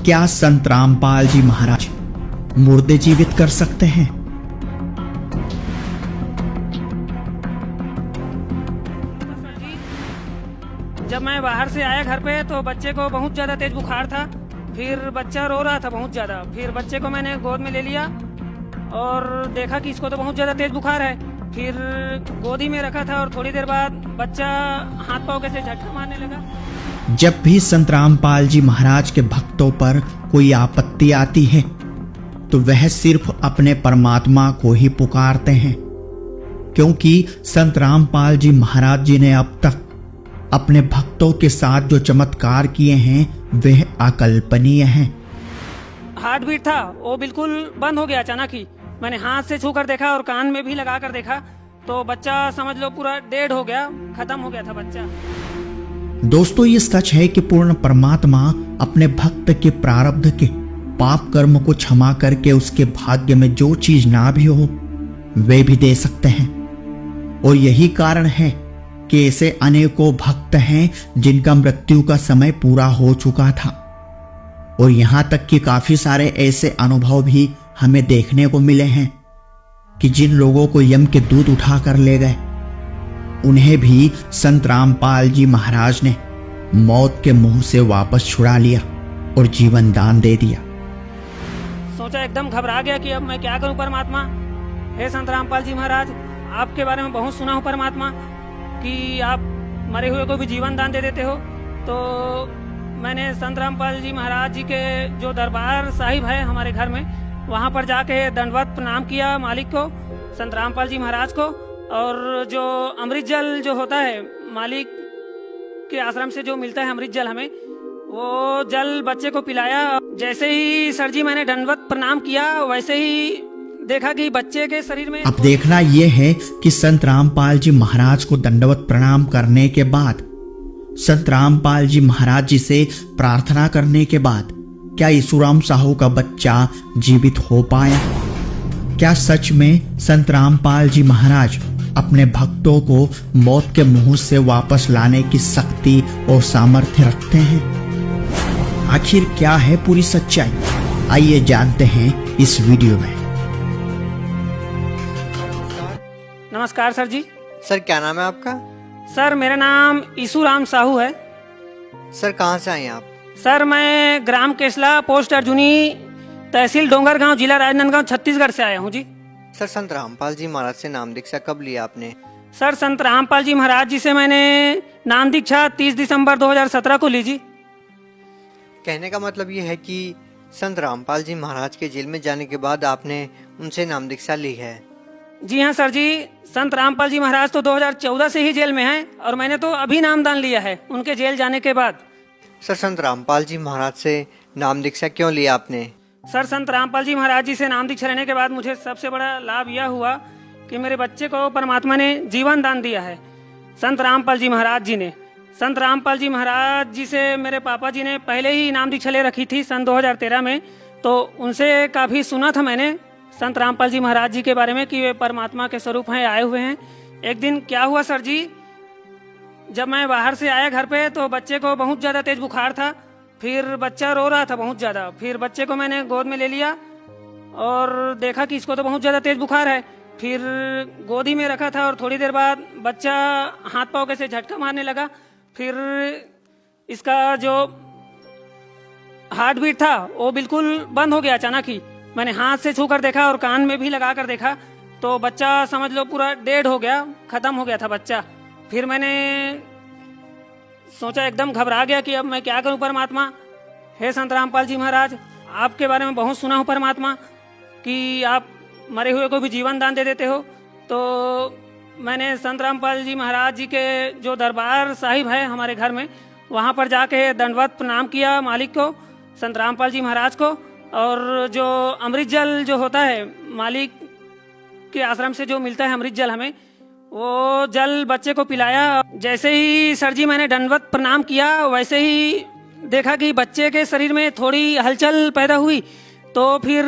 क्या संत रामपाल जी महाराज मुर्दे जीवित कर सकते हैं? जब मैं बाहर से आया घर पे तो बच्चे को बहुत ज़्यादा तेज बुखार था। फिर बच्चा रो रहा था बहुत ज़्यादा। फिर बच्चे को मैंने गोद में ले लिया और देखा कि इसको तो बहुत ज़्यादा तेज बुखार है। फिर गोदी में रखा था और थोड़ी देर बाद बच्चा हाथ पाँव कैसे झटका मारने लगा। जब भी संत रामपाल जी महाराज के भक्तों पर कोई आपत्ति आती है तो वह सिर्फ अपने परमात्मा को ही पुकारते हैं, क्योंकि संत रामपाल जी महाराज जी ने अब तक अपने भक्तों के साथ जो चमत्कार किए हैं वह अकल्पनीय हैं। हार्ट बीट था वो बिल्कुल बंद हो गया अचानक ही। मैंने हाथ से छू कर देखा और कान में भी लगा कर देखा तो बच्चा समझ लो पूरा डेड हो गया, खत्म हो गया था बच्चा। दोस्तों, ये सच है कि पूर्ण परमात्मा अपने भक्त के प्रारब्ध के पाप कर्म को क्षमा करके उसके भाग्य में जो चीज ना भी हो वे भी दे सकते हैं। और यही कारण है कि ऐसे अनेकों भक्त हैं जिनका मृत्यु का समय पूरा हो चुका था। और यहां तक कि काफी सारे ऐसे अनुभव भी हमें देखने को मिले हैं कि जिन लोगों को यम के दूत उठा कर ले गए उन्हें भी संत रामपाल जी महाराज ने मौत के मुंह से वापस छुड़ा लिया और जीवन दान दे दिया। सोचा, एकदम घबरा गया कि अब मैं क्या करूं परमात्मा। हे संत रामपाल जी महाराज, आपके बारे में बहुत सुना हूं परमात्मा कि आप मरे हुए को भी जीवन दान दे देते हो। तो मैंने संत रामपाल जी महाराज जी के जो दरबार साहिब है हमारे घर में, वहाँ पर जाके दंडवत प्रणाम किया मालिक को, संत रामपाल जी महाराज को। और जो अमृत जल जो होता है मालिक के आश्रम से जो मिलता है अमृत जल हमें, वो जल बच्चे को पिलाया। जैसे ही सर जी मैंने दंडवत प्रणाम किया वैसे ही देखा कि बच्चे के शरीर में। अब देखना यह है कि संत रामपाल जी महाराज को दंडवत प्रणाम करने के बाद, संत रामपाल जी महाराज जी से प्रार्थना करने के बाद क्या ईसुराम साहू का बच्चा जीवित हो पाया? क्या सच में संत रामपाल जी महाराज अपने भक्तों को मौत के मुंह से वापस लाने की शक्ति और सामर्थ्य रखते हैं? आखिर क्या है पूरी सच्चाई? आइए जानते हैं इस वीडियो में। नमस्कार सर जी। सर क्या नाम है आपका? सर मेरा नाम ईसुराम साहू है। सर कहाँ से आए आप? सर मैं ग्राम केसला, पोस्ट अर्जुनी, तहसील डोंगरगांव, जिला राजनांदगांव, छत्तीसगढ़ से आया हूँ जी। सर संत रामपाल जी महाराज से नाम दीक्षा कब लिया आपने? सर संत रामपाल जी महाराज जी से मैंने नाम दीक्षा 30 दिसंबर 2017 को ली जी। कहने का मतलब ये है कि संत रामपाल जी महाराज के जेल में जाने के बाद आपने उनसे नाम दीक्षा ली है? जी हाँ सर जी, संत रामपाल जी महाराज तो 2014 से ही जेल में हैं और मैंने तो अभी नामदान लिया है उनके जेल जाने के बाद। सर संत रामपाल जी महाराज से नाम दीक्षा क्यों लिया आपने? सर संत रामपाल जी महाराज जी से नाम दीक्षा लेने के बाद मुझे सबसे बड़ा लाभ यह हुआ कि मेरे बच्चे को परमात्मा ने जीवन दान दिया है। संत रामपाल जी महाराज जी ने, संत रामपाल जी महाराज जी से मेरे पापा जी ने पहले ही नाम दीक्षा ले रखी थी सन 2013 में। तो उनसे काफ़ी सुना था मैंने संत रामपाल जी महाराज जी के बारे में कि वे परमात्मा के स्वरूप हैं, आए हुए हैं। एक दिन क्या हुआ सर जी, जब मैं बाहर से आया घर पे तो बच्चे को बहुत ज़्यादा तेज बुखार था। फिर बच्चा रो रहा था बहुत ज़्यादा। फिर बच्चे को मैंने गोद में ले लिया और देखा कि इसको तो बहुत ज़्यादा तेज बुखार है। फिर गोदी में रखा था और थोड़ी देर बाद बच्चा हाथ पाँव कैसे झटका मारने लगा। फिर इसका जो हार्ट बीट था वो बिल्कुल बंद हो गया अचानक ही। मैंने हाथ से छू कर देखा और कान में भी लगा कर देखा तो बच्चा समझ लो पूरा डेड हो गया, खत्म हो गया था बच्चा। फिर मैंने सोचा, एकदम घबरा गया कि अब मैं क्या करूं परमात्मा। हे संत रामपाल जी महाराज, आपके बारे में बहुत सुना हूं परमात्मा कि आप मरे हुए को भी जीवन दान दे देते हो। तो मैंने संत रामपाल जी महाराज जी के जो दरबार साहिब है हमारे घर में, वहाँ पर जाके दंडवत प्रणाम किया मालिक को, संत रामपाल जी महाराज को। और जो अमृत जल जो होता है मालिक के आश्रम से जो मिलता है अमृत जल हमें, वो जल बच्चे को पिलाया। जैसे ही सर जी मैंने दंडवत प्रणाम किया वैसे ही देखा कि बच्चे के शरीर में थोड़ी हलचल पैदा हुई। तो फिर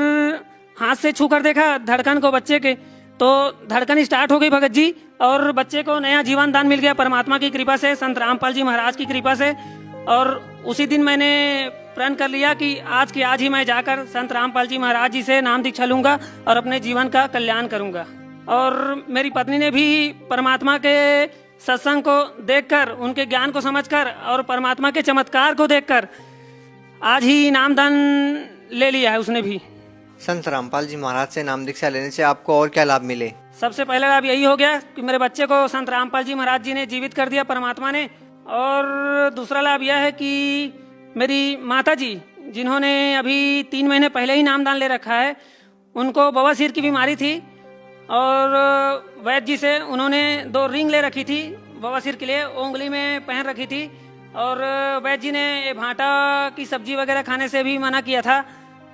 हाथ से छू कर देखा धड़कन को बच्चे के, तो धड़कन स्टार्ट हो गई भगत जी और बच्चे को नया जीवन दान मिल गया परमात्मा की कृपा से, संत रामपाल जी महाराज की कृपा से। और उसी दिन मैंने प्रण कर लिया कि आज के आज ही मैं जाकर संत रामपाल जी महाराज जी से नाम दीक्षा लूंगा और अपने जीवन का कल्याण करूंगा। और मेरी पत्नी ने भी परमात्मा के सत्संग को देखकर, उनके ज्ञान को समझकर और परमात्मा के चमत्कार को देखकर आज ही नामदान ले लिया है उसने भी। संत रामपाल जी महाराज से नाम दीक्षा लेने से आपको और क्या लाभ मिले? सबसे पहला लाभ यही हो गया कि मेरे बच्चे को संत रामपाल जी महाराज जी ने जीवित कर दिया परमात्मा ने। और दूसरा लाभ यह है कि मेरी माता जी, जिन्होंने अभी 3 महीने पहले ही नामदान ले रखा है, उनको बवासीर की बीमारी थी और वैद्य जी से उन्होंने 2 रिंग ले रखी थी बवासीर के लिए, उंगली में पहन रखी थी। और वैद्य जी ने भाटा की सब्जी वगैरह खाने से भी मना किया था।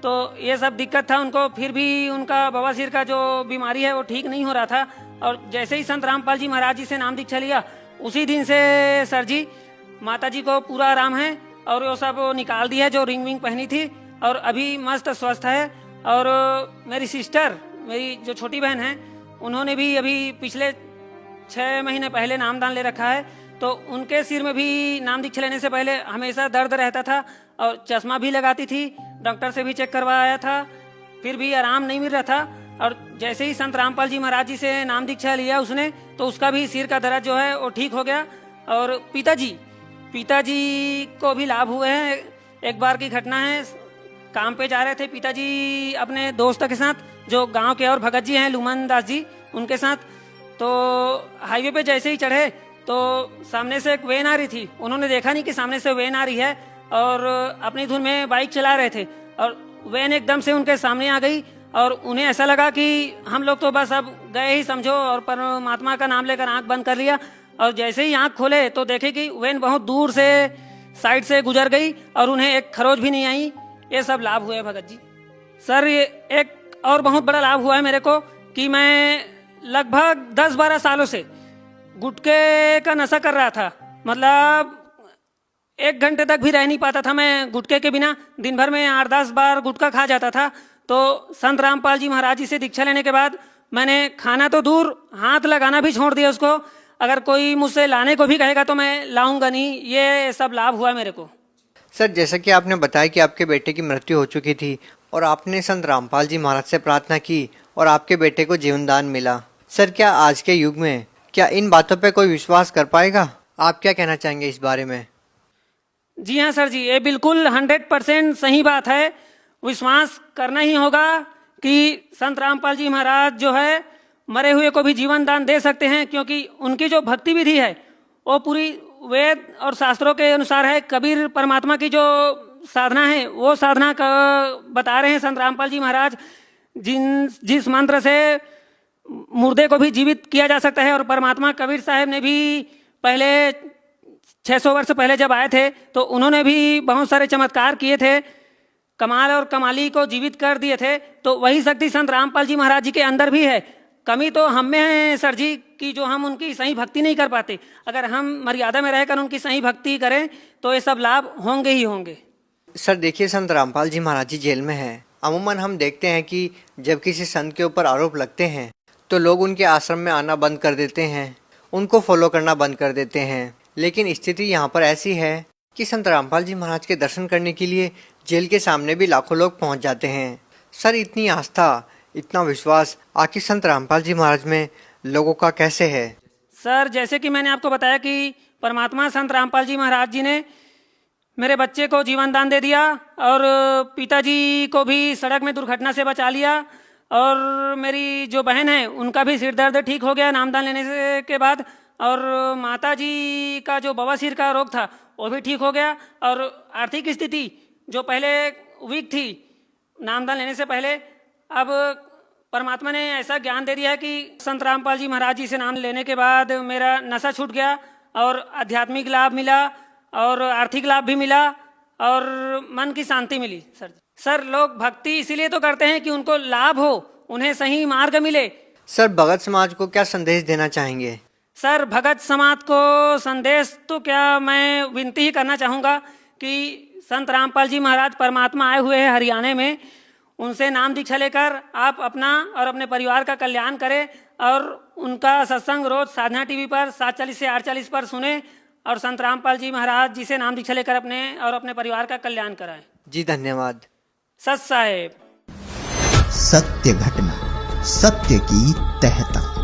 तो ये सब दिक्कत था उनको, फिर भी उनका बवासीर का जो बीमारी है वो ठीक नहीं हो रहा था। और जैसे ही संत रामपाल जी महाराज जी से नाम दीक्षा लिया, उसी दिन से सर जी माता जी को पूरा आराम है और वो सब निकाल दी है जो रिंग विंग पहनी थी, और अभी मस्त स्वस्थ है। और मेरी सिस्टर, मेरी जो छोटी बहन है, उन्होंने भी अभी पिछले 6 महीने पहले नामदान ले रखा है। तो उनके सिर में भी नाम दीक्षा लेने से पहले हमेशा दर्द रहता था और चश्मा भी लगाती थी, डॉक्टर से भी चेक करवाया था, फिर भी आराम नहीं मिल रहा था। और जैसे ही संत रामपाल जी महाराज जी से नाम दीक्षा लिया उसने, तो उसका भी सिर का दर्द जो है वो ठीक हो गया। और पिताजी को भी लाभ हुए हैं। एक बार की घटना है, काम पे जा रहे थे पिताजी अपने दोस्त के साथ, जो गांव के और भगत जी हैं लुमन दास जी, उनके साथ। तो हाईवे पे जैसे ही चढ़े तो सामने से एक वैन आ रही थी। उन्होंने देखा नहीं कि सामने से वैन आ रही है और अपनी धुन में बाइक चला रहे थे, और वैन एकदम से उनके सामने आ गई और उन्हें ऐसा लगा कि हम लोग तो बस अब गए ही समझो, और परमात्मा का नाम लेकर आंख बंद कर लिया। और जैसे ही आंख खोले तो देखे कि वैन बहुत दूर से साइड से गुजर गई और उन्हें एक खरोच भी नहीं आई। ये सब लाभ हुए भगत जी। सर, ये एक और बहुत बड़ा लाभ हुआ है मेरे को कि मैं लगभग 10-12 सालों से गुटखे का नशा कर रहा था। मतलब 1 घंटे तक भी रह नहीं पाता था मैं गुटखे के बिना। दिन भर में 8-10 बार गुटखा खा जाता था। तो संत रामपाल जी महाराज जी से दीक्षा लेने के बाद मैंने खाना तो दूर, हाथ लगाना भी छोड़ दिया उसको। अगर कोई मुझसे लाने को भी कहेगा तो मैं लाऊंगा नहीं। ये सब लाभ हुआ मेरे को। सर, जैसा कि आपने बताया कि आपके बेटे की मृत्यु हो चुकी थी और आपने संत रामपाल जी महाराज से प्रार्थना की और आपके बेटे को जीवन दान मिला। सर, क्या आज के युग में क्या इन बातों पे कोई विश्वास कर पाएगा? आप क्या कहना चाहेंगे इस बारे में? जी हाँ सर जी, ये बिल्कुल 100% सही बात है। विश्वास करना ही होगा कि संत रामपाल जी महाराज जो है मरे हुए को भी जीवन दान दे सकते हैं, क्योंकि उनकी जो भक्ति विधि है वो पूरी वेद और शास्त्रों के अनुसार है। कबीर परमात्मा की जो साधना है वो साधना का बता रहे हैं संत रामपाल जी महाराज, जिस मंत्र से मुर्दे को भी जीवित किया जा सकता है। और परमात्मा कबीर साहब ने भी पहले 600 वर्ष पहले जब आए थे तो उन्होंने भी बहुत सारे चमत्कार किए थे, कमाल और कमाली को जीवित कर दिए थे। तो वही शक्ति संत रामपाल जी महाराज जी के अंदर भी है। कमी तो हम में है सर जी कि जो हम उनकी सही भक्ति नहीं कर पाते। अगर हम मर्यादा में रहकर उनकी सही भक्ति करें तो ये सब लाभ होंगे ही होंगे। सर देखिए, संत रामपाल जी महाराज जी जेल में हैं। अमूमन हम देखते हैं कि जब किसी संत के ऊपर आरोप लगते हैं तो लोग उनके आश्रम में आना बंद कर देते हैं, उनको फॉलो करना बंद कर देते हैं। लेकिन स्थिति यहाँ पर ऐसी है कि संत रामपाल जी महाराज के दर्शन करने के लिए जेल के सामने भी लाखों लोग पहुँच जाते हैं। सर, इतनी आस्था, इतना विश्वास आखिर संत रामपाल जी महाराज में लोगों का कैसे है? सर, जैसे कि मैंने आपको बताया कि परमात्मा संत रामपाल जी महाराज जी ने मेरे बच्चे को जीवन दान दे दिया और पिताजी को भी सड़क में दुर्घटना से बचा लिया, और मेरी जो बहन है उनका भी सिर दर्द ठीक हो गया नामदान लेने के बाद, और माता जी का जो बवासीर का रोग था वो भी ठीक हो गया। और आर्थिक स्थिति जो पहले वीक थी नामदान लेने से पहले, अब परमात्मा ने ऐसा ज्ञान दे दिया है कि संत रामपाल जी महाराज जी से नाम लेने के बाद मेरा नशा छूट गया और आध्यात्मिक लाभ मिला और आर्थिक लाभ भी मिला और मन की शांति मिली। सर, लोग भक्ति इसीलिए तो करते हैं कि उनको लाभ हो, उन्हें सही मार्ग मिले। सर, भगत समाज को क्या संदेश देना चाहेंगे? सर, भगत समाज को संदेश तो क्या, मैं विनती ही करना चाहूँगा कि संत रामपाल जी महाराज परमात्मा आए हुए हैं हरियाणा में, उनसे नाम दीक्षा लेकर आप अपना और अपने परिवार का कल्याण करें और उनका सत्संग रोज साधना टीवी पर 7:40 से 8:40 पर सुने और संत रामपाल जी महाराज जी से नाम दीक्षा लेकर अपने और अपने परिवार का कल्याण कराएं। जी धन्यवाद। सत साहेब। सत्य घटना, सत्य की तह तक।